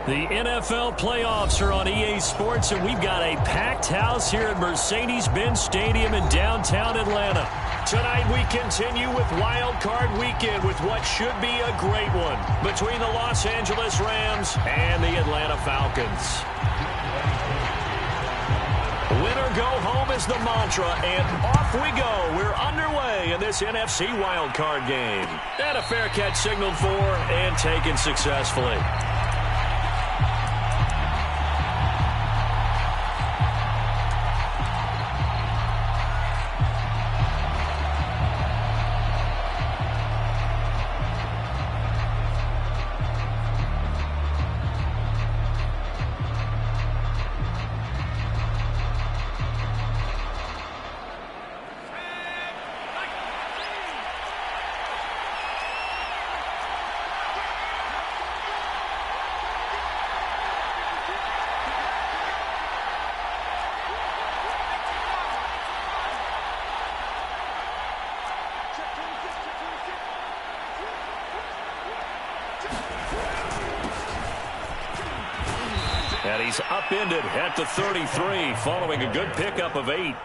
The NFL playoffs are on EA Sports, and we've got a packed house here at Mercedes-Benz Stadium in downtown Atlanta. Tonight we continue with Wild Card Weekend with what should be a great one between the Los Angeles Rams and the Atlanta Falcons. Win or go home is the mantra, and off we go. We're underway in this NFC Wild Card game. And a fair catch signaled for and taken successfully. And he's upended at the 33 following a good pickup of 8.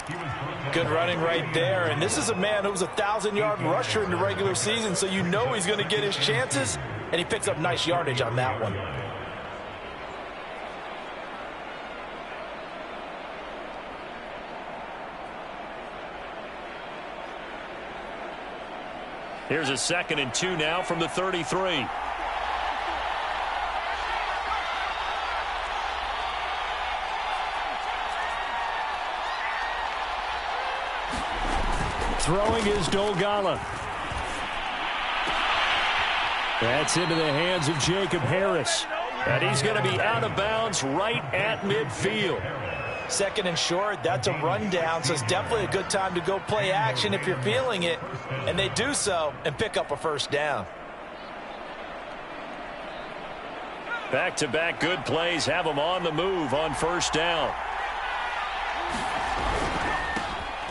Good running right there. And this is a man who was a 1,000-yard rusher in the regular season, so you know he's going to get his chances. And he picks up nice yardage on that one. Here's a 2nd and 2 now from the 33. Throwing is Dolgala. That's into the hands of Jacob Harris. And he's going to be out of bounds right at midfield. 2nd and short, that's a rundown, so it's definitely a good time to go play action if you're feeling it. And they do so and pick up a 1st down. Back-to-back good plays have them on the move on 1st down.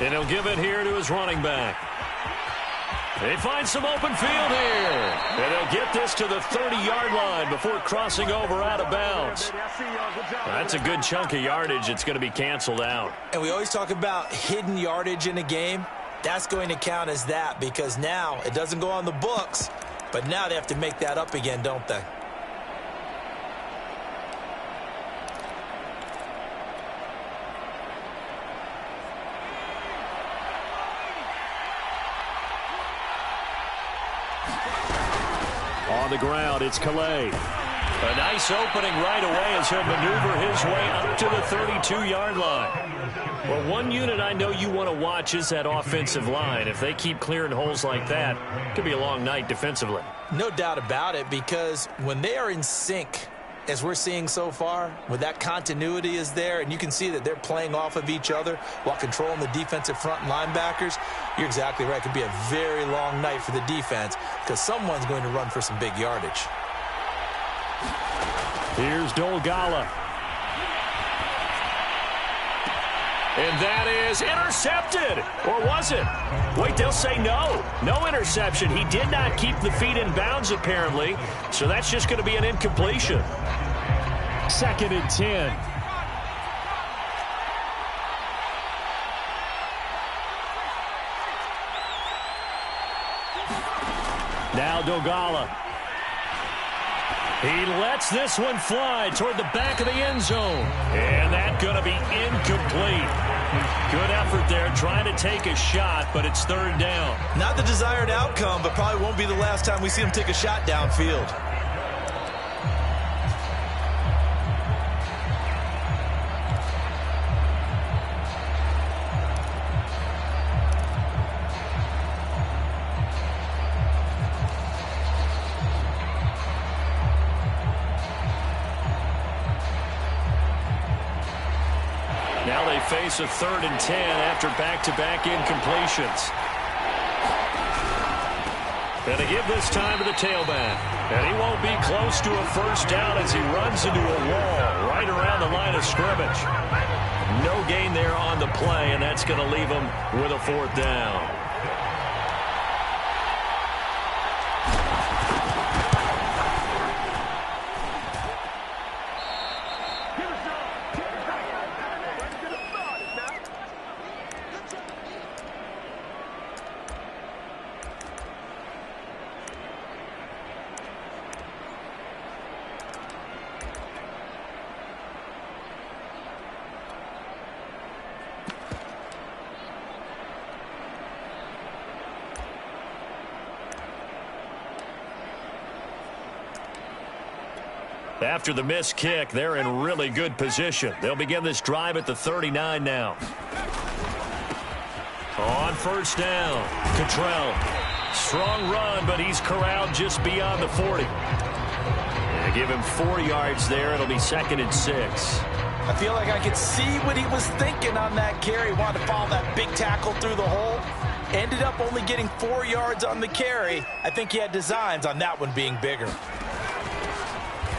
And he'll give it here to his running back. They find some open field here. And he'll get this to the 30-yard line before crossing over out of bounds. That's a good chunk of yardage. It's going to be canceled out. And we always talk about hidden yardage in a game. That's going to count as that because now it doesn't go on the books, but now they have to make that up again, don't they? On the ground, it's Calais. A nice opening right away as he'll maneuver his way up to the 32-yard line. Well, one unit I know you want to watch is that offensive line. If they keep clearing holes like that, it could be a long night defensively. No doubt about it, because when they are in sync, as we're seeing so far, when that continuity is there, and you can see that they're playing off of each other while controlling the defensive front linebackers, you're exactly right. It could be a very long night for the defense because someone's going to run for some big yardage. Here's Dolgala. And that is intercepted. Or was it? Wait, they'll say no. No interception. He did not keep the feet in bounds, apparently. So that's just going to be an incompletion. 2nd and 10. Now Dolgala. He lets this one fly toward the back of the end zone. And that's going to be incomplete. Good effort there trying to take a shot, but it's 3rd down. Not the desired outcome, but probably won't be the last time we see him take a shot downfield. Now they face a 3rd and 10 after back-to-back incompletions. And they give this time to the tailback. And he won't be close to a 1st down as he runs into a wall right around the line of scrimmage. No gain there on the play, and that's going to leave him with a 4th down. After the missed kick, they're in really good position. They'll begin this drive at the 39 now. On first down, Cottrell. Strong run, but he's corralled just beyond the 40. They give him 4 yards there. It'll be 2nd and 6. I feel like I could see what he was thinking on that carry. Wanted to follow that big tackle through the hole. Ended up only getting 4 yards on the carry. I think he had designs on that one being bigger.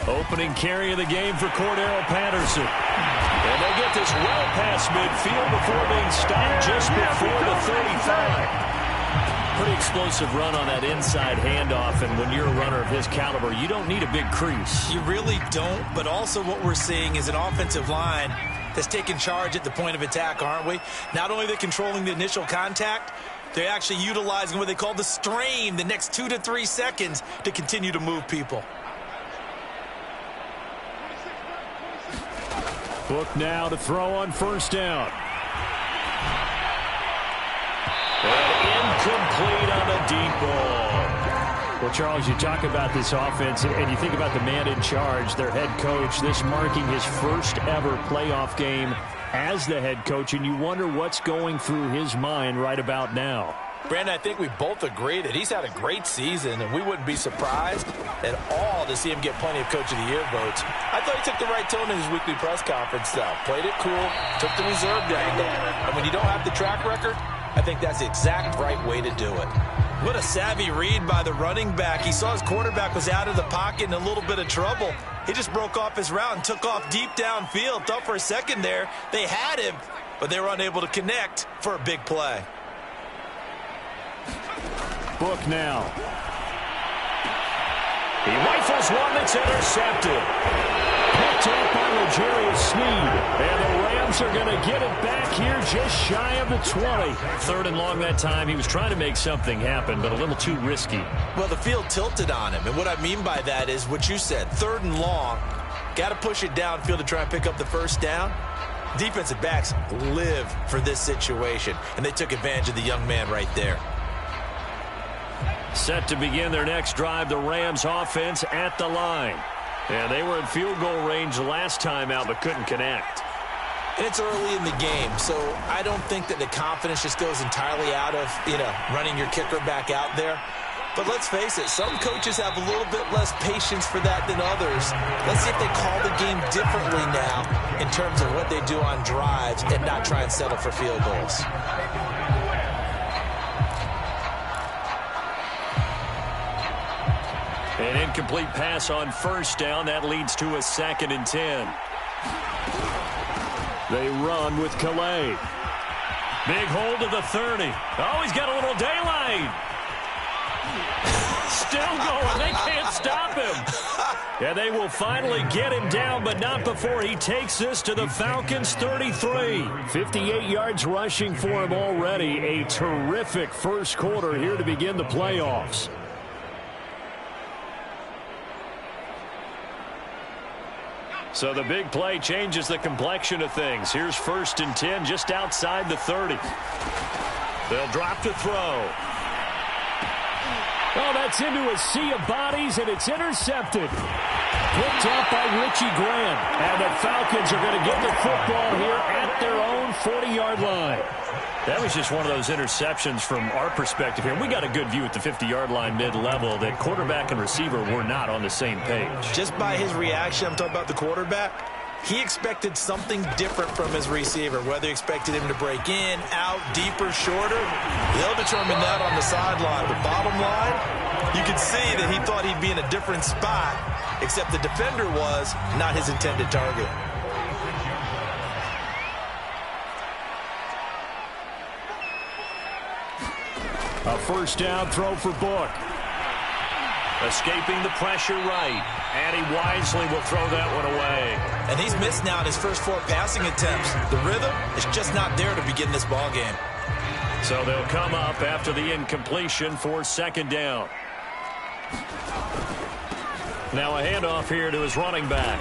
Opening carry of the game for Cordero Patterson. And they'll get this well past midfield before being stopped just before the 35. Pretty explosive run on that inside handoff, and when you're a runner of his caliber, you don't need a big crease. You really don't, but also what we're seeing is an offensive line that's taking charge at the point of attack, aren't we? Not only are they controlling the initial contact, they're actually utilizing what they call the strain, the next 2 to 3 seconds, to continue to move people. Book now to throw on first down. Incomplete on a deep ball. Well, Charles, you talk about this offense, and you think about the man in charge, their head coach, this marking his first ever playoff game as the head coach, and you wonder what's going through his mind right about now. Brandon, I think we both agree that he's had a great season, and we wouldn't be surprised at all to see him get plenty of Coach of the Year votes. I thought he took the right tone in his weekly press conference, though. Played it cool, took the reserved angle, and when you don't have the track record, I think that's the exact right way to do it. What a savvy read by the running back. He saw his quarterback was out of the pocket in a little bit of trouble. He just broke off his route and took off deep downfield. Thought for a second there they had him, but they were unable to connect for a big play. Book now. He rifles one that's intercepted. Picked up by L'Jarius Sneed. And the Rams are going to get it back here just shy of the 20. 3rd and long that time. He was trying to make something happen, but a little too risky. Well, the field tilted on him, and what I mean by that is what you said. 3rd and long. Got to push it downfield to try and pick up the first down. Defensive backs live for this situation, and they took advantage of the young man right there. Set to begin their next drive, the Rams offense at the line. And they were in field goal range last time out, but couldn't connect. And it's early in the game, so I don't think that the confidence just goes entirely out of, running your kicker back out there. But let's face it, some coaches have a little bit less patience for that than others. Let's see if they call the game differently now in terms of what they do on drives and not try and settle for field goals. An incomplete pass on first down. That leads to a 2nd and 10. They run with Calais. Big hold to the 30. Oh, he's got a little daylight. Still going. They can't stop him. And they will finally get him down, but not before he takes this to the Falcons' 33. 58 yards rushing for him already. A terrific first quarter here to begin the playoffs. So the big play changes the complexion of things. Here's 1st and 10 just outside the 30. They'll drop to throw. Oh, that's into a sea of bodies, and it's intercepted. Picked up by Richie Grant. And the Falcons are going to get the football here at their own 40-yard line. That was just one of those interceptions from our perspective here. We got a good view at the 50-yard line mid-level that quarterback and receiver were not on the same page. Just by his reaction, I'm talking about the quarterback, he expected something different from his receiver, whether he expected him to break in, out, deeper, shorter. They'll determine that on the sideline. But bottom line, you could see that he thought he'd be in a different spot, except the defender was not his intended target. A first down throw for Book. Escaping the pressure right. And he wisely will throw that one away. And he's missed now in his first 4 passing attempts. The rhythm is just not there to begin this ball game. So they'll come up after the incompletion for 2nd down. Now a handoff here to his running back.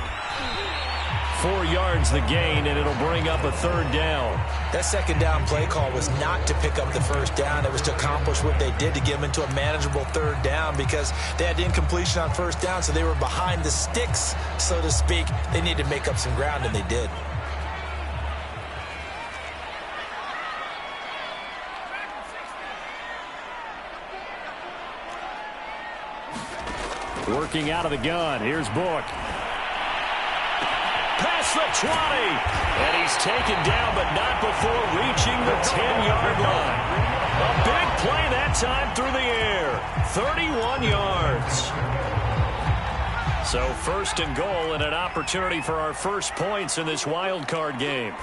4 yards the gain, and it'll bring up a 3rd down. That 2nd down play call was not to pick up the 1st down. It was to accomplish what they did, to get them into a manageable 3rd down, because they had incompletion on 1st down, so they were behind the sticks, so to speak. They needed to make up some ground, and they did. Working out of the gun. Here's Book. Past the 20. And he's taken down, but not before reaching the 10-yard line. A big play that time through the air. 31 yards. So 1st and goal, and an opportunity for our first points in this wild card game.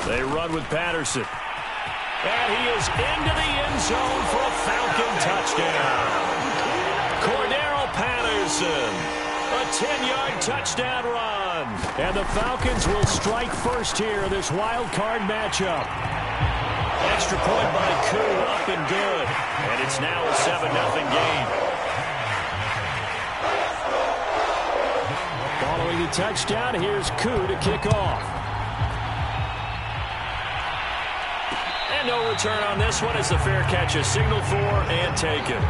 They run with Patterson. And he is into the end zone for a Falcon touchdown. Cordero Patterson, a 10-yard touchdown run. And the Falcons will strike first here in this wild card matchup. Extra point by Koo, up and good. And it's now a 7-0 game. Following the touchdown, here's Koo to kick off. And no return on this one as the fair catch is signaled for and taken.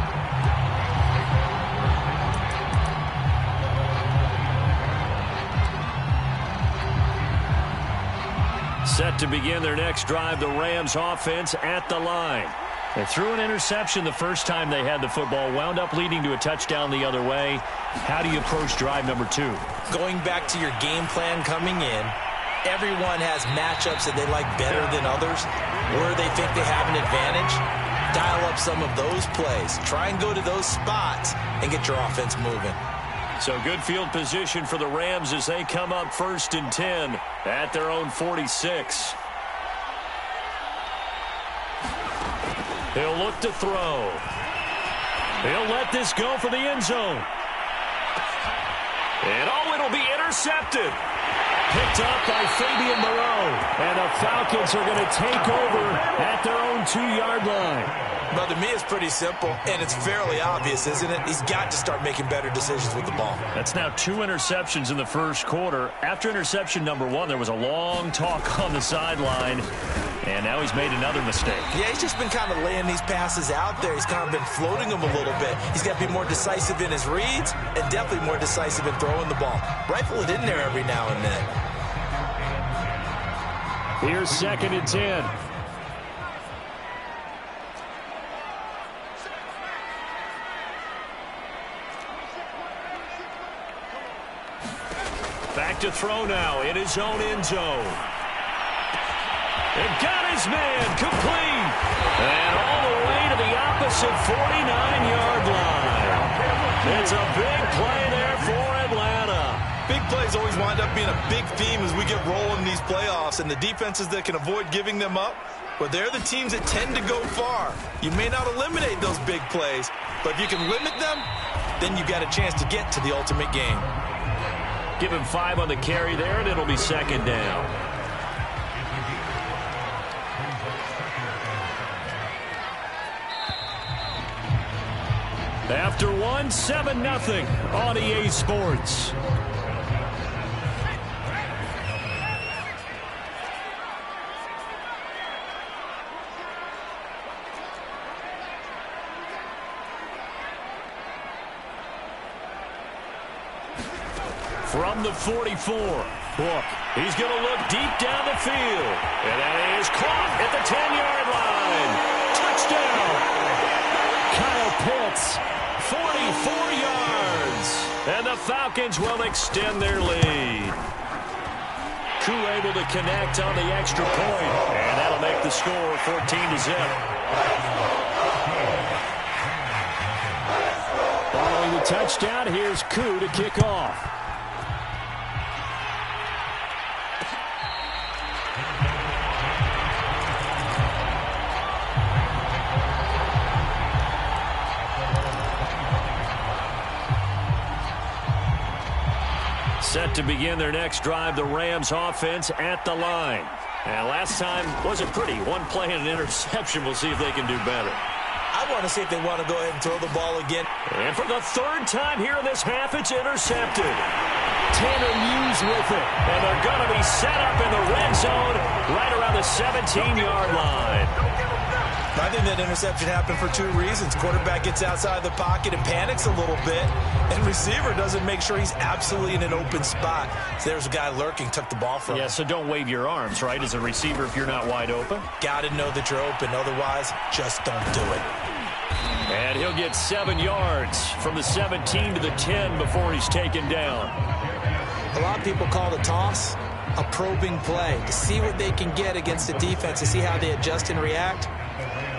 Set to begin their next drive, the Rams offense at the line. They threw an interception the first time they had the football, wound up leading to a touchdown the other way. How do you approach drive number 2? Going back to your game plan coming in, everyone has matchups that they like better than others, where they think they have an advantage. Dial up some of those plays. Try and go to those spots and get your offense moving. So good field position for the Rams as they come up 1st and 10 at their own 46. He'll look to throw. He'll let this go for the end zone. And it'll be intercepted. Picked up by Fabian Moreau. And the Falcons are going to take over at their own 2-yard line. But to me, it's pretty simple, and it's fairly obvious, isn't it? He's got to start making better decisions with the ball. That's now 2 interceptions in the first quarter. After interception number 1, there was a long talk on the sideline, and now he's made another mistake. Yeah, he's just been kind of laying these passes out there. He's kind of been floating them a little bit. He's got to be more decisive in his reads and definitely more decisive in throwing the ball. Rifle it in there every now and then. Here's 2nd and 10. Back to throw now in his own end zone. And got his man complete. And all the way to the opposite 49-yard line. It's a big play there for Atlanta. Big plays always wind up being a big theme as we get rolling in these playoffs, and the defenses that can avoid giving them up, well, they're the teams that tend to go far. You may not eliminate those big plays, but if you can limit them, then you've got a chance to get to the ultimate game. Give him 5 on the carry there, and it'll be 2nd down. After 1, 7-0 on EA Sports. From the 44, Book. He's going to look deep down the field. And that is caught at the 10-yard line. Touchdown. Kyle Pitts, 44 yards. And the Falcons will extend their lead. Koo able to connect on the extra point. And that'll make the score 14-0. Following the touchdown, here's Koo to kick off. Set to begin their next drive, the Rams offense at the line. And last time wasn't pretty. 1 play and an interception. We'll see if they can do better. I want to see if they want to go ahead and throw the ball again. And for the 3rd time here in this half, it's intercepted. continues with it. And they're going to be set up in the red zone right around the 17-yard line. I think that interception happened for two reasons. Quarterback gets outside the pocket and panics a little bit, and receiver doesn't make sure he's absolutely in an open spot. So there's a guy lurking, took the ball from him. Yeah, so don't wave your arms, right, as a receiver if you're not wide open. Got to know that you're open. Otherwise, just don't do it. And he'll get 7 yards from the 17 to the 10 before he's taken down. A lot of people call the toss a probing play to see what they can get against the defense, to see how they adjust and react.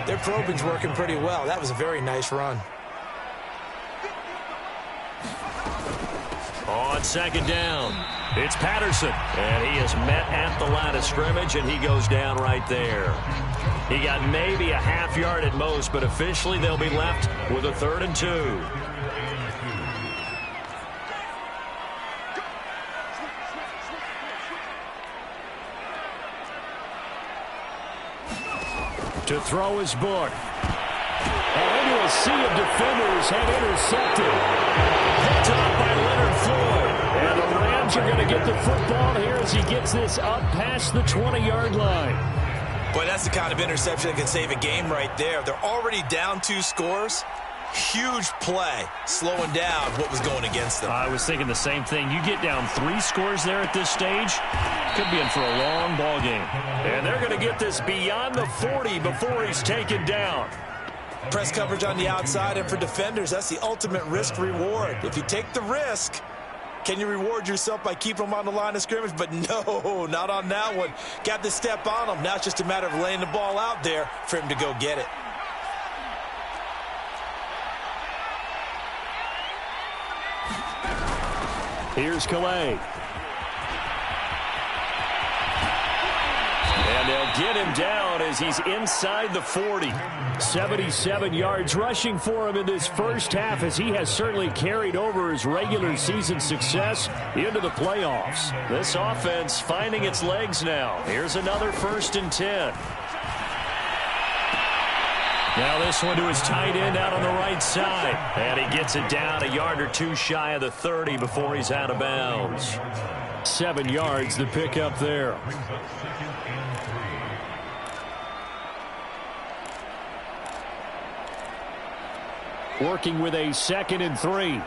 Their probing's working pretty well. That was a very nice run. On second down, it's Patterson. And he is met at the line of scrimmage, and he goes down right there. He got maybe a half yard at most, but officially they'll be left with a 3rd and 2. To throw his book. And into a sea of defenders had intercepted. Picked up by Leonard Floyd. And the Rams are going to get the football here as he gets this up past the 20-yard line. Boy, that's the kind of interception that can save a game right there. They're already down 2 scores. Huge play, slowing down what was going against them. I was thinking the same thing. You get down 3 scores there at this stage, could be in for a long ball game. And they're going to get this beyond the 40 before he's taken down. Press coverage on the outside, and for defenders, that's the ultimate risk-reward. If you take the risk, can you reward yourself by keeping them on the line of scrimmage? But no, not on that one. Got the step on them. Now it's just a matter of laying the ball out there for him to go get it. Here's Calais. And they'll get him down as he's inside the 40. 77 yards rushing for him in this first half, as he has certainly carried over his regular season success into the playoffs. This offense finding its legs now. Here's another 1st and 10. Now this one to his tight end out on the right side. And he gets it down a yard or 2 shy of the 30 before he's out of bounds. 7 yards to pick up there. Working with a 2nd and 3.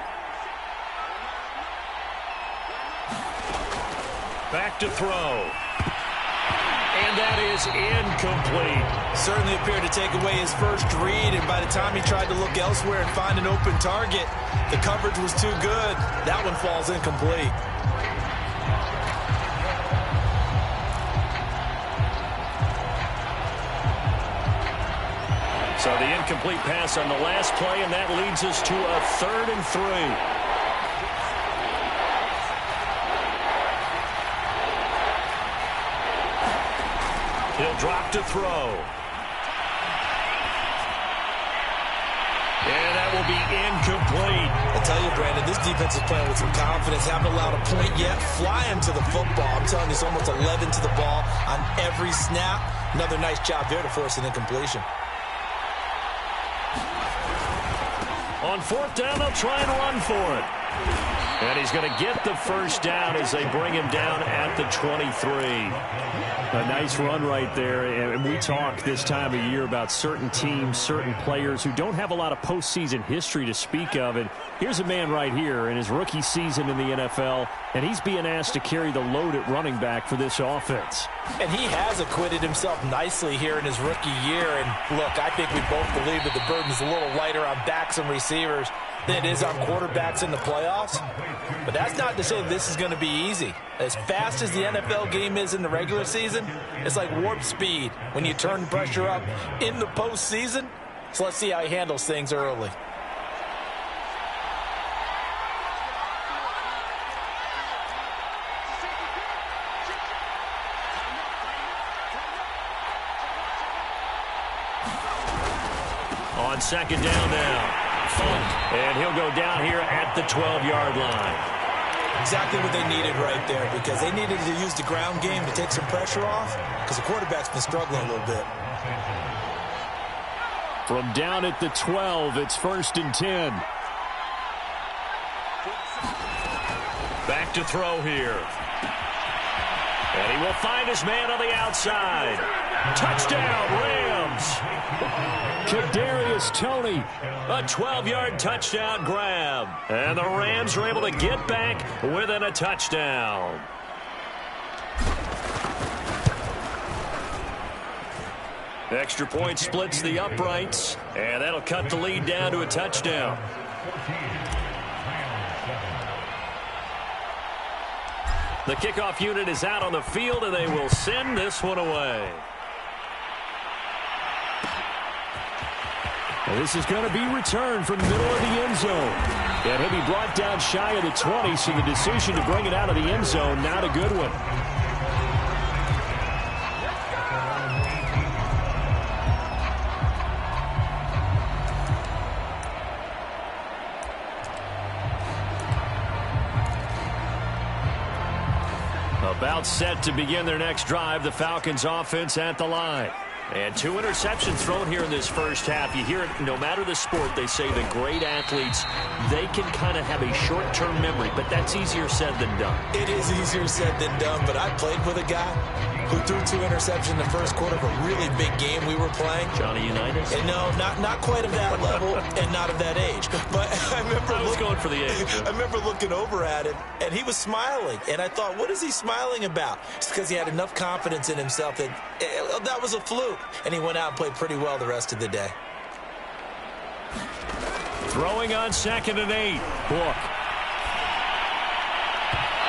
Back to throw. And that is incomplete. Certainly appeared to take away his first read, and by the time he tried to look elsewhere and find an open target, the coverage was too good. That one falls incomplete. So the incomplete pass on the last play, and that leads us to a 3rd and 3. He'll drop to throw. And that will be incomplete. I tell you, Brandon, this defense is playing with some confidence. Haven't allowed a point yet. Flying to the football. I'm telling you, it's almost 11 to the ball on every snap. Another nice job there to force an incompletion. On 4th down, they'll try and run for it. And he's going to get the first down as they bring him down at the 23. A nice run right there. And we talk this time of year about certain teams, certain players who don't have a lot of postseason history to speak of. And here's a man right here in his rookie season in the NFL, and he's being asked to carry the load at running back for this offense. And he has acquitted himself nicely here in his rookie year. And look, I think we both believe that the burden's a little lighter on backs and receivers than it is on quarterbacks in the playoffs. But that's not to say this is going to be easy. As fast as the NFL game is in the regular season, it's like warp speed when you turn pressure up in the postseason. So let's see how he handles things early. On 2nd down now. And he'll go down here at the 12-yard line. Exactly what they needed right there, because they needed to use the ground game to take some pressure off, because the quarterback's been struggling a little bit. From down at the 12, it's 1st and 10. Back to throw here. And he will find his man on the outside. Touchdown, Rams. Kadarius Toney, a 12-yard touchdown grab. And the Rams are able to get back within a touchdown. Extra point splits the uprights, and that'll cut the lead down to a touchdown. The kickoff unit is out on the field, and they will send this one away. And this is going to be returned from the middle of the end zone. And he'll be brought down shy of the 20, so the decision to bring it out of the end zone, not a good one. About set to begin their next drive, the Falcons offense at the line. And 2 interceptions thrown here in this first half. You hear it, no matter the sport, they say the great athletes, they can kind of have a short-term memory, but that's easier said than done. It is easier said than done, but I played with a guy who threw 2 interceptions in the first quarter of a really big game we were playing. Johnny Unitas? And no, not quite of that level and not of that age. But I remember going for the age. I remember looking over at him, and he was smiling. And I thought, what is he smiling about? It's because he had enough confidence in himself that that was a fluke. And he went out and played pretty well the rest of the day. Throwing on 2nd and 8. Book.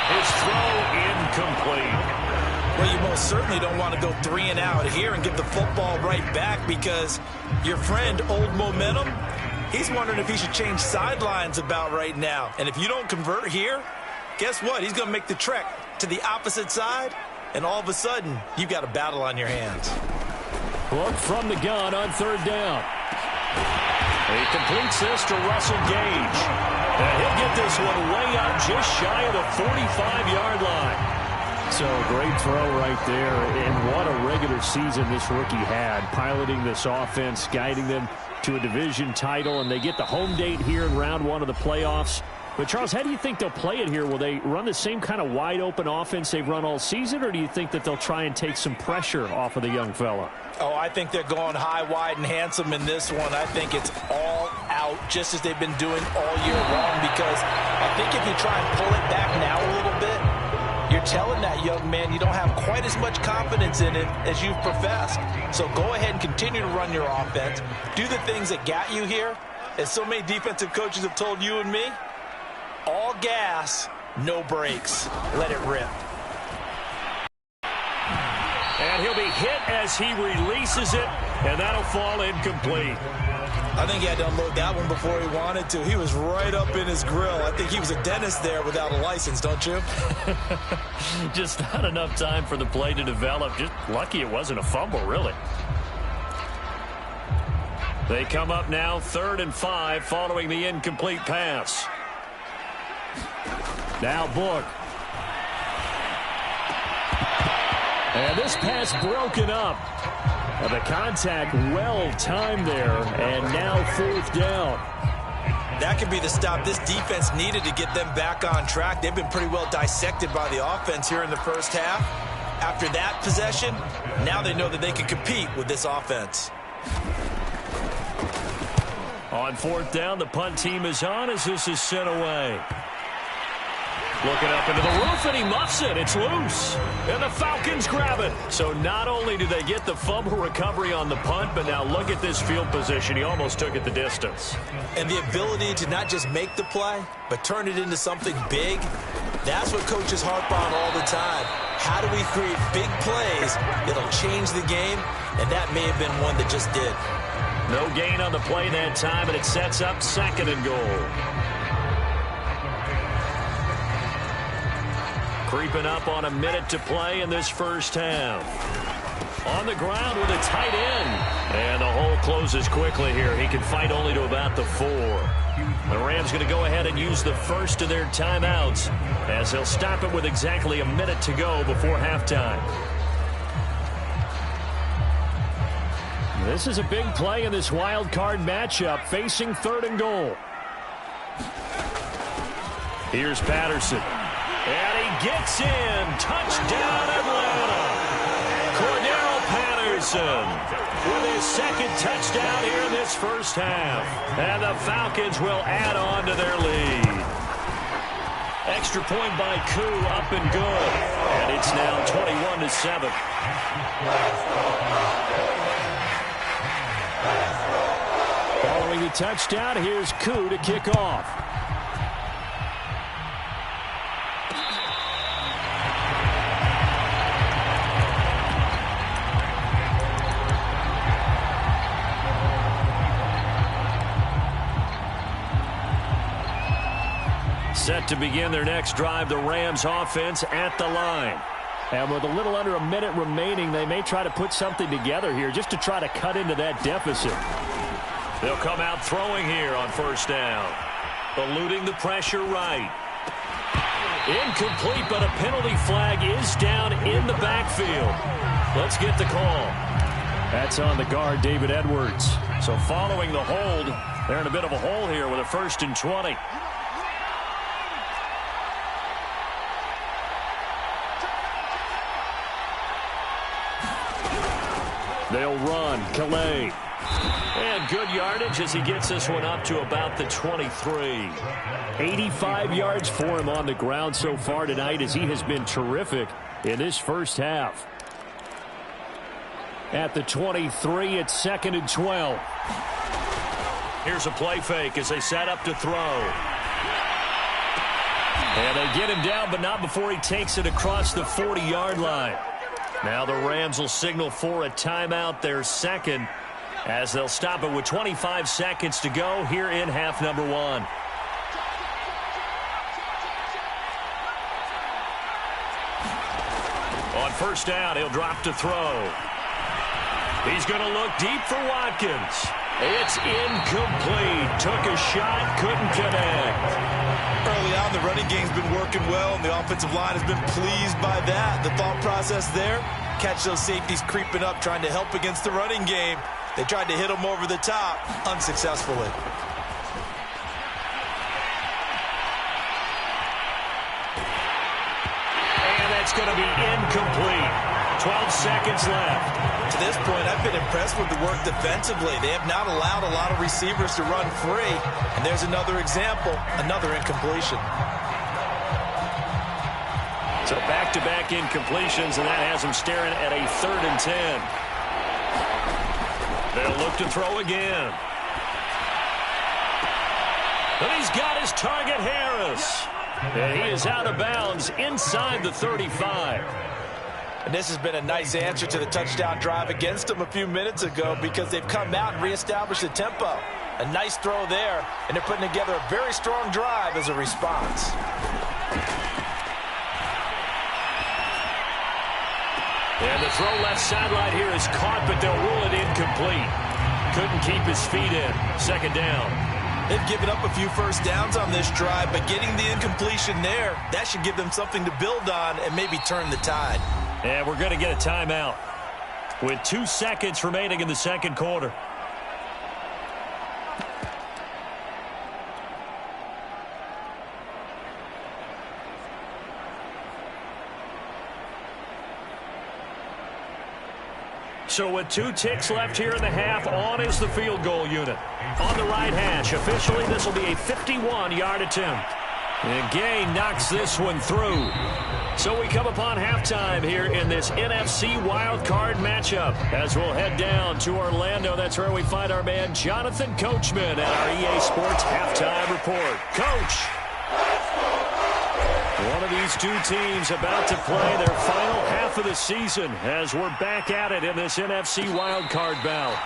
His throw incomplete. Well, you most certainly don't want to go 3 and out here and give the football right back, because your friend, Old Momentum, he's wondering if he should change sidelines about right now. And if you don't convert here, guess what? He's going to make the trek to the opposite side, and all of a sudden, you've got a battle on your hands. Book from the gun on 3rd down. He completes this to Russell Gage. And he'll get this one way up just shy of the 45-yard line. So great throw right there, and what a regular season this rookie had, piloting this offense, guiding them to a division title, and they get the home date here in round 1 of the playoffs. But, Charles, how do you think they'll play it here? Will they run the same kind of wide-open offense they've run all season, or do you think that they'll try and take some pressure off of the young fella? Oh, I think they're going high, wide, and handsome in this one. I think it's all out, just as they've been doing all year long, because I think if you try and pull it back now a little bit, you're telling that young man you don't have quite as much confidence in it as you've professed. So go ahead and continue to run your offense. Do the things that got you here. As so many defensive coaches have told you and me, all gas, no brakes. Let it rip. And he'll be hit as he releases it, and that'll fall incomplete. I think he had to unload that one before he wanted to. He was right up in his grill. I think he was a dentist there without a license, don't you? Just not enough time for the play to develop. Just lucky it wasn't a fumble, really. They come up now 3rd and 5 following the incomplete pass. Now Book. And this pass broken up. The contact well timed there, and now 4th down. That could be the stop this defense needed to get them back on track. They've been pretty well dissected by the offense here in the first half. After that possession, now they know that they can compete with this offense. On 4th down, the punt team is on as this is sent away. Looking up into the roof, and he muffs it. It's loose. And the Falcons grab it. So not only do they get the fumble recovery on the punt, but now look at this field position. He almost took it the distance. And the ability to not just make the play, but turn it into something big, that's what coaches harp on all the time. How do we create big plays that'll change the game? And that may have been one that just did. No gain on the play that time, and it sets up 2nd and goal. Creeping up on a minute to play in this first half. On the ground with a tight end. And the hole closes quickly here. He can fight only to about the 4. The Rams going to go ahead and use the first of their timeouts, as they'll stop it with exactly a minute to go before halftime. This is a big play in this wild card matchup, facing 3rd and goal. Here's Patterson. And he gets in. Touchdown, Atlanta. Cordell Patterson with his second touchdown here in this first half. And the Falcons will add on to their lead. Extra point by Koo, up and good. And it's now 21-7. Following the touchdown, here's Koo to kick off. Set to begin their next drive, the Rams offense at the line. And with a little under a minute remaining, they may try to put something together here just to try to cut into that deficit. They'll come out throwing here on first down. Eluding the pressure right. Incomplete, but a penalty flag is down in the backfield. Let's get the call. That's on the guard, David Edwards. So following the hold, they're in a bit of a hole here with a 1st and 20. They'll run. Calais. And good yardage as he gets this one up to about the 23. 85 yards for him on the ground so far tonight as he has been terrific in this first half. At the 23, it's 2nd and 12. Here's a play fake as they set up to throw. And they get him down, but not before he takes it across the 40-yard line. Now the Rams will signal for a timeout, their second, as they'll stop it with 25 seconds to go here in half number 1. On first down, he'll drop to throw. He's going to look deep for Watkins. It's incomplete. Took a shot, couldn't connect. Early on, the running game's been working well, and the offensive line has been pleased by that. The thought process there, catch those safeties creeping up, trying to help against the running game. They tried to hit them over the top, unsuccessfully. And that's going to be incomplete. 12 seconds left. To this point, I've been impressed with the work defensively. They have not allowed a lot of receivers to run free. And there's another example, another incompletion. So back-to-back incompletions, and that has them staring at a 3rd and 10. They'll look to throw again. And he's got his target, Harris. And he is out of bounds inside the 35. And this has been a nice answer to the touchdown drive against them a few minutes ago because they've come out and reestablished the tempo. A nice throw there, and they're putting together a very strong drive as a response. And the throw left sideline here is caught, but they'll rule it incomplete. Couldn't keep his feet in. 2nd down. They've given up a few first downs on this drive, but getting the incompletion there, that should give them something to build on and maybe turn the tide. And we're going to get a timeout with 2 seconds remaining in the second quarter. So with 2 ticks left here in the half, on is the field goal unit. On the right hash, officially this will be a 51-yard attempt. And Gay knocks this one through. So we come upon halftime here in this NFC wildcard matchup as we'll head down to Orlando. That's where we find our man Jonathan Coachman at our EA Sports Halftime Report. Coach! One of these 2 teams about to play their final half of the season as we're back at it in this NFC wildcard bout.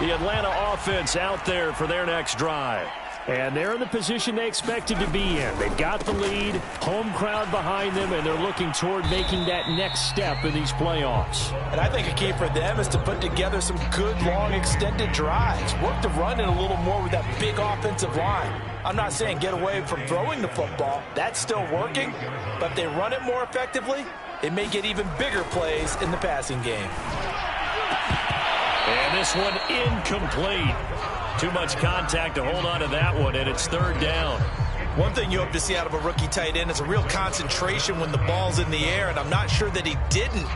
The Atlanta offense out there for their next drive. And they're in the position they expected to be in. They've got the lead, home crowd behind them, and they're looking toward making that next step in these playoffs. And I think a key for them is to put together some good, long, extended drives. Work the run in a little more with that big offensive line. I'm not saying get away from throwing the football. That's still working. But if they run it more effectively, it may get even bigger plays in the passing game. And this one incomplete. Too much contact to hold on to that one, and it's third down. One thing you hope to see out of a rookie tight end is a real concentration when the ball's in the air, and I'm not sure that he didn't,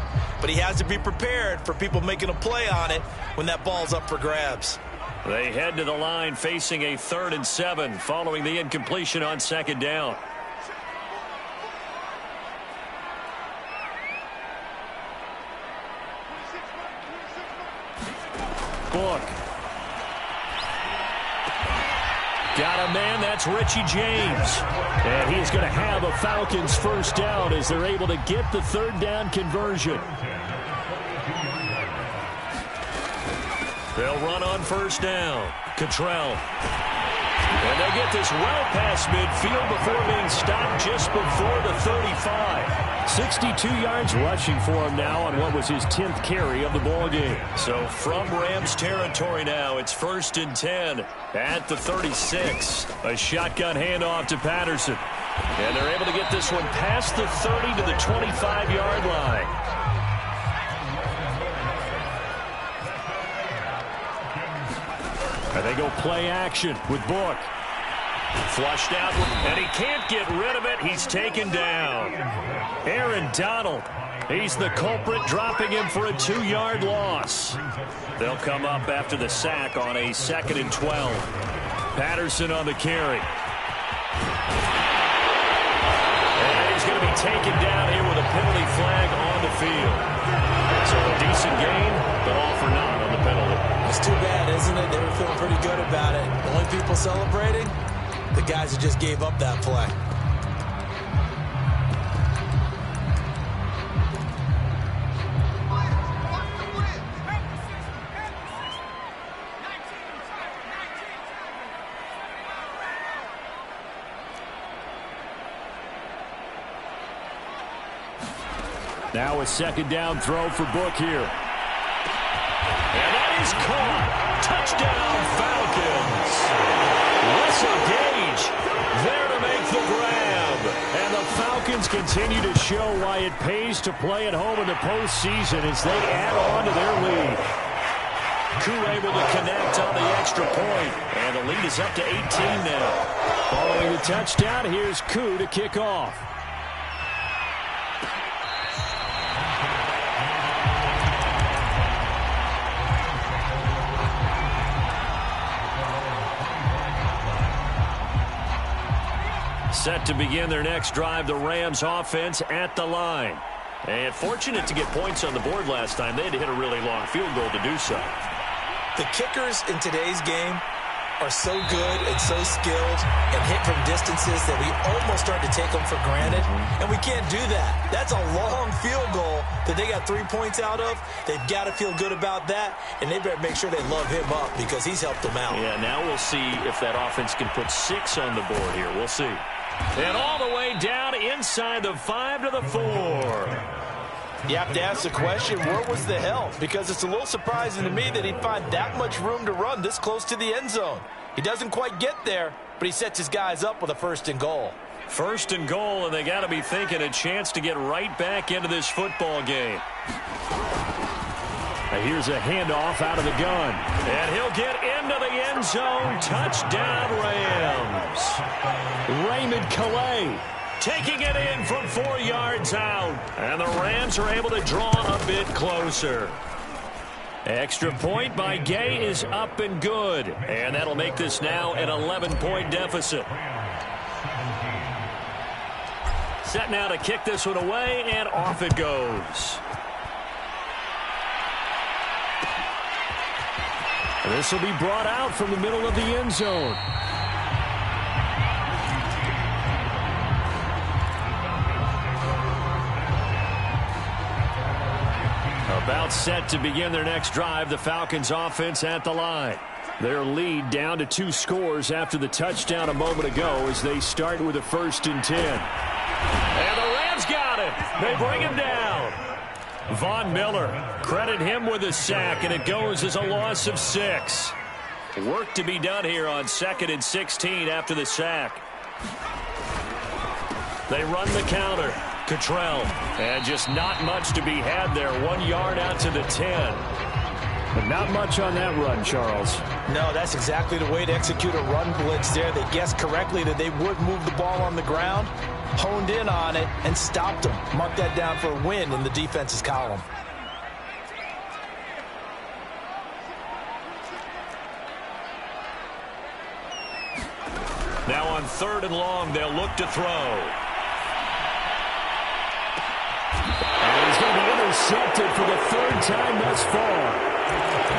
but he has to be prepared for people making a play on it when that ball's up for grabs. They head to the line facing a 3rd and 7 following the incompletion on 2nd down. Book. Got a man, that's Richie James. And he's going to have a Falcons first down as they're able to get the 3rd down conversion. They'll run on first down. Cottrell. And they get this well past midfield before being stopped just before the 35. 62 yards rushing for him now on what was his 10th carry of the ball game. So from Rams territory now, it's 1st and 10 at the 36. A shotgun handoff to Patterson. And they're able to get this one past the 30 to the 25-yard line. And they go play action with Book. Flushed out, and he can't get rid of it. He's taken down. Aaron Donald, he's the culprit, dropping him for a 2-yard loss. They'll come up after the sack on a 2nd and 12. Patterson on the carry. And he's going to be taken down here with a penalty flag on the field. So a decent game, but all for naught on the penalty. It's too bad, isn't it? They were feeling pretty good about it. The only people celebrating, the guys who just gave up that play. Now a 2nd down throw for Book here. And that is caught. Touchdown, Falcons. Russell Gage there to make the grab. And the Falcons continue to show why it pays to play at home in the postseason as they add on to their lead. Koo able to connect on the extra point. And the lead is up to 18 now. Following the touchdown, here's Koo to kick off. Set to begin their next drive, the Rams offense at the line. And fortunate to get points on the board last time. They had to hit a really long field goal to do so. The kickers in today's game are so good and so skilled and hit from distances that we almost start to take them for granted. And we can't do that. That's a long field goal that they got 3 points out of. They've got to feel good about that, and they better make sure they love him up because he's helped them out. Yeah, now we'll see if that offense can put 6 on the board here. We'll see. And all the way down inside the 5 to the 4. You have to ask the question, where was the help? Because it's a little surprising to me that he'd find that much room to run this close to the end zone. He doesn't quite get there, but he sets his guys up with a 1st and goal. 1st and goal, and they got to be thinking a chance to get right back into this football game. Now here's a handoff out of the gun. And he'll get into the end zone. Touchdown, Rams. Raymond Calais taking it in from 4 yards out. And the Rams are able to draw a bit closer. Extra point by Gay is up and good. And that'll make this now an 11-point deficit. Set now to kick this one away, and off it goes. This will be brought out from the middle of the end zone. About set to begin their next drive, the Falcons offense at the line. Their lead down to 2 scores after the touchdown a moment ago as they start with a 1st and 10. And the Rams got it. They bring him down. Von Miller, credit him with a sack, and it goes as a loss of 6. Work to be done here on 2nd and 16 after the sack. They run the counter. Cottrell, and just not much to be had there. 1 yard out to the 10. Not much on that run, Charles. No, that's exactly the way to execute a run blitz there. They guessed correctly that they would move the ball on the ground, honed in on it, and stopped them. Mark that down for a win in the defense's column. Now on 3rd and long, they'll look to throw. And he's going to be intercepted for the 3rd time thus far.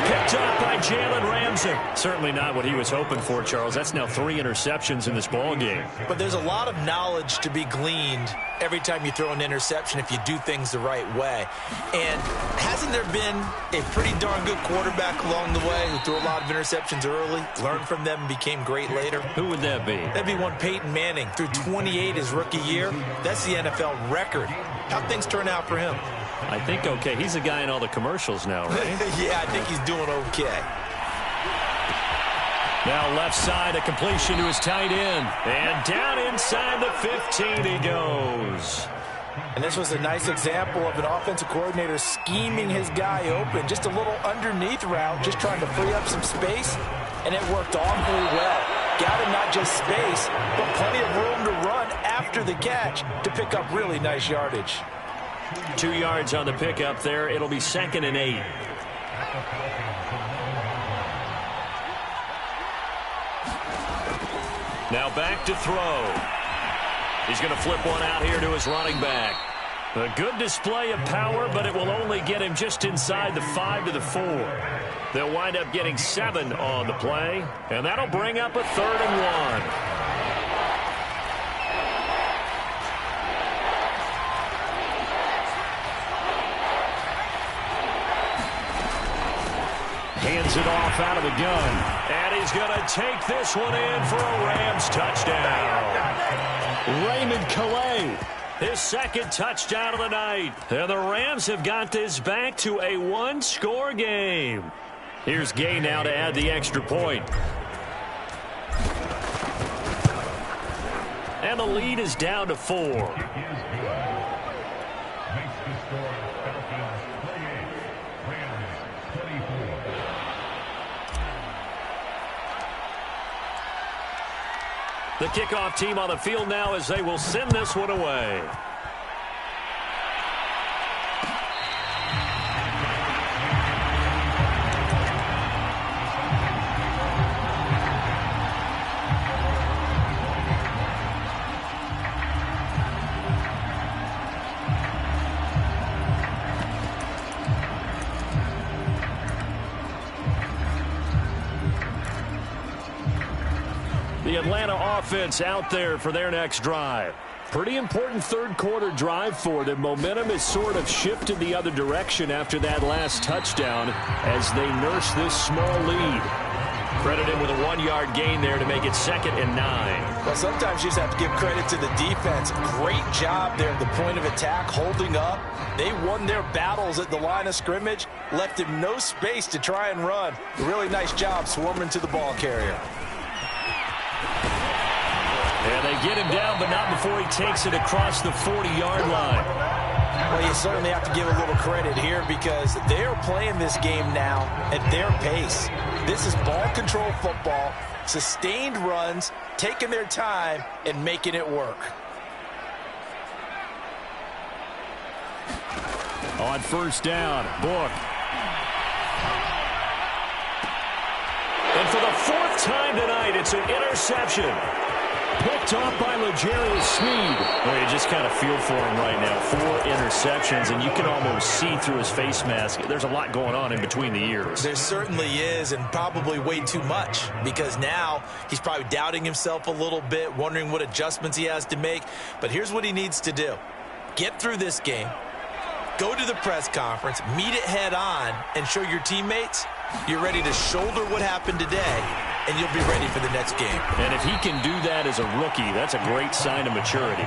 Picked up by Jalen Ramsey. Certainly not what he was hoping for, Charles. That's now 3 interceptions in this ball game. But there's a lot of knowledge to be gleaned every time you throw an interception if you do things the right way. And hasn't there been a pretty darn good quarterback along the way who threw a lot of interceptions early, learned from them, and became great later? Who would that be? That'd be one Peyton Manning. Threw 28 his rookie year. That's the NFL record. How'd things turn out for him? I think okay. He's the guy in all the commercials now, right? Yeah, I think he's doing okay. Now left side, a completion to his tight end. And down inside the 15 he goes. And this was a nice example of an offensive coordinator scheming his guy open. Just a little underneath route, just trying to free up some space. And it worked awfully well. Got him not just space, but plenty of room to run after the catch to pick up really nice yardage. 2 yards on the pickup there. It'll be 2nd and 8. Now back to throw. He's going to flip one out here to his running back. A good display of power, but it will only get him just inside the 5 to the 4. They'll wind up getting 7 on the play, and that'll bring up a 3rd and 1. Hands it off out of the gun. And he's going to take this one in for a Rams touchdown. Raymond Calais, his 2nd touchdown of the night. And the Rams have got this back to a 1-score game. Here's Gay now to add the extra point. And the lead is down to 4. The kickoff team on the field now as they will send this one away. The Atlanta offense out there for their next drive. Pretty important 3rd quarter drive for them. Momentum has sort of shifted the other direction after that last touchdown as they nurse this small lead. Credited with a 1-yard gain there to make it 2nd and 9. Well, sometimes you just have to give credit to the defense. Great job there at the point of attack, holding up. They won their battles at the line of scrimmage, left him no space to try and run. A really nice job swarming to the ball carrier. And they get him down, but not before he takes it across the 40-yard line. Well, you certainly have to give a little credit here because they are playing this game now at their pace. This is ball control football, sustained runs, taking their time, and making it work. On 1st down, Book. And for the 4th time tonight, it's an interception. Picked off by L'Jarius Sneed. Well, you just kind of feel for him right now. 4 interceptions, and you can almost see through his face mask. There's a lot going on in between the ears. There certainly is, and probably way too much, because now he's probably doubting himself a little bit, wondering what adjustments he has to make. But here's what he needs to do. Get through this game, go to the press conference, meet it head on, and show your teammates you're ready to shoulder what happened today, and you'll be ready for the next game. And if he can do that as a rookie, that's a great sign of maturity.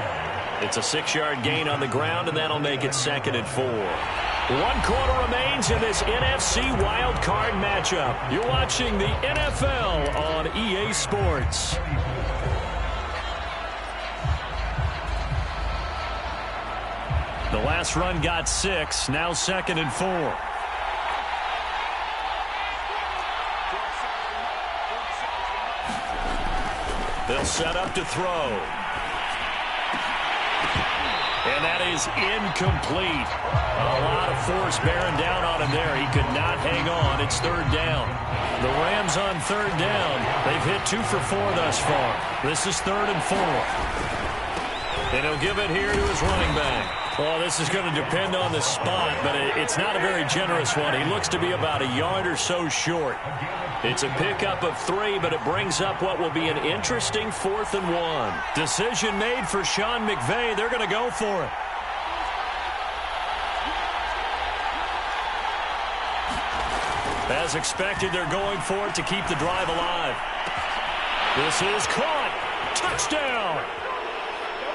It's a 6-yard gain on the ground, and that'll make it 2nd and 4. 1 quarter remains in this NFC Wild Card matchup. You're watching the NFL on EA Sports. The last run got 6, now 2nd and 4. set up to throw. And that is incomplete. A lot of force bearing down on him there. He could not hang on. It's third down. The Rams on third down. They've hit 2 for 4 thus far. This is 3rd and 4. And he'll give it here to his running back. Well, this is going to depend on the spot, but it's not a very generous one. He looks to be about a yard or so short. It's a pickup of 3, but it brings up what will be an interesting 4th and 1. Decision made for Sean McVay. They're going to go for it. As expected, they're going for it to keep the drive alive. This is caught. Touchdown.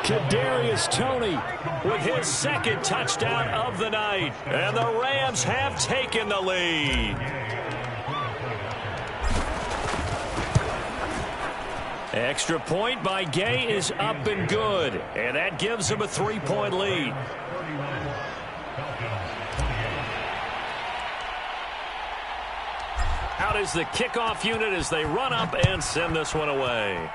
Kadarius Toney with his 2nd touchdown of the night. And the Rams have taken the lead. Extra point by Gay is up and good. And that gives him a 3-point lead. Out is the kickoff unit as they run up and send this one away.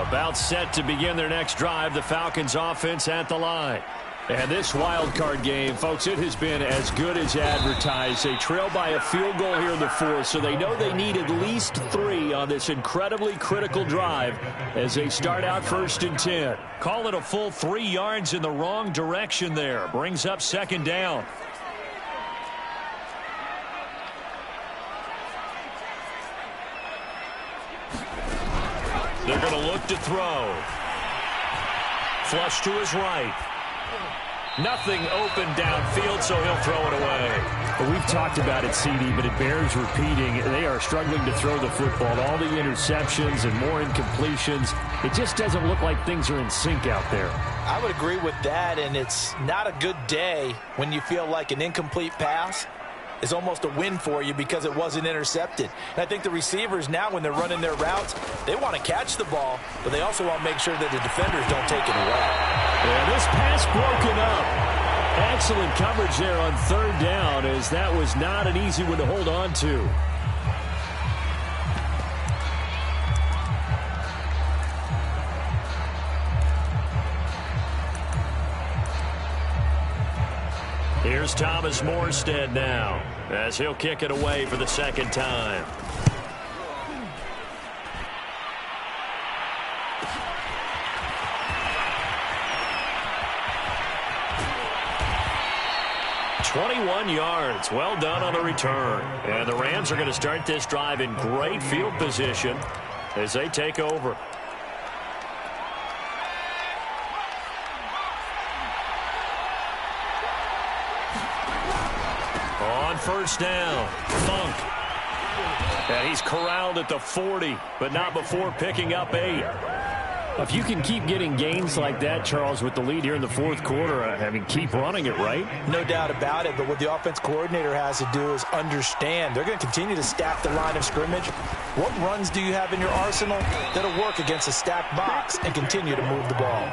About set to begin their next drive, the Falcons offense at the line. And this wild card game, folks, it has been as good as advertised. They trail by a field goal here in the 4th, so they know they need at least 3 on this incredibly critical drive as they start out 1st and 10. Call it a full 3 yards in the wrong direction there. Brings up 2nd down. They're going to look to throw. Flush to his right. Nothing open downfield, so he'll throw it away. Well, we've talked about it, CD, but it bears repeating. They are struggling to throw the football. All the interceptions and more incompletions. It just doesn't look like things are in sync out there. I would agree with that, and it's not a good day when you feel like an incomplete pass is almost a win for you because it wasn't intercepted. And I think the receivers now, when they're running their routes, they want to catch the ball, but they also want to make sure that the defenders don't take it away. Yeah, this pass broken up. Excellent coverage there on 3rd down, as that was not an easy one to hold on to. Here's Thomas Morstead now as he'll kick it away for the 2nd time. "21 yards. Well done on the return. And the Rams are going to start this drive in great field position as they take over. On 1st down, Funk. And he's corralled at the 40, but not before picking up 8. If you can keep getting gains like that, Charles, with the lead here in the 4th quarter, I mean, keep running it, right? No doubt about it, but what the offense coordinator has to do is understand. They're going to continue to stack the line of scrimmage. What runs do you have in your arsenal that'll work against a stacked box and continue to move the ball?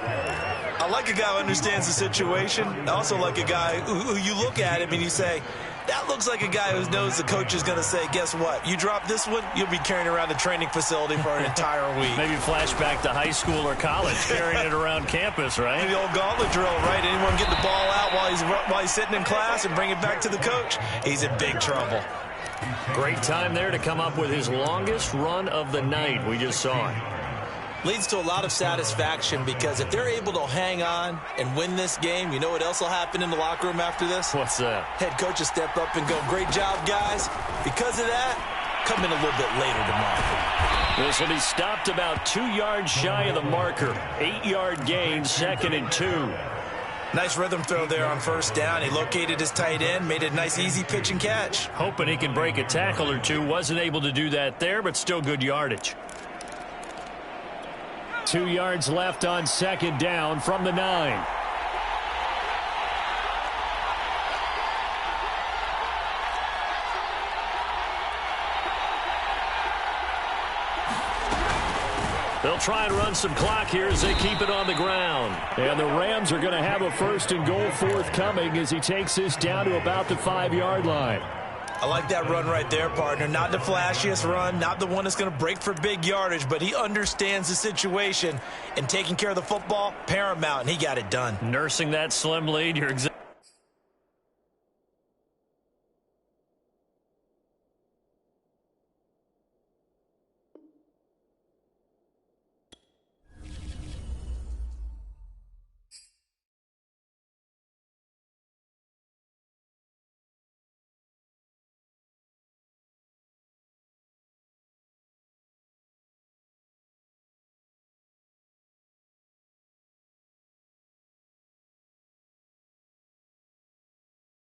I like a guy who understands the situation. I also like a guy who you look at him and you say, that looks like a guy who knows the coach is going to say, guess what? You drop this one, you'll be carrying around the training facility for an entire week. Maybe flashback to high school or college, carrying it around campus, right? The old gauntlet drill, right? Anyone get the ball out while he's sitting in class and bring it back to the coach? He's in big trouble. Great time there to come up with his longest run of the night. We just saw it. Leads to a lot of satisfaction because if they're able to hang on and win this game, you know what else will happen in the locker room after this? What's that? Head coach will step up and go, great job, guys. Because of that, come in a little bit later tomorrow. This will be stopped about 2 yards shy of the marker. 8-yard gain, 2nd and 2. Nice rhythm throw there on 1st down. He located his tight end, made a nice easy pitch and catch. Hoping he can break a tackle or two. Wasn't able to do that there, but still good yardage. 2 yards left on 2nd down from the 9. They'll try and run some clock here as they keep it on the ground. And the Rams are going to have a 1st and goal forthcoming as he takes this down to about the 5-yard line. I like that run right there, partner. Not the flashiest run, not the one that's going to break for big yardage, but he understands the situation, and taking care of the football, paramount, and he got it done. Nursing that slim lead, you're exactly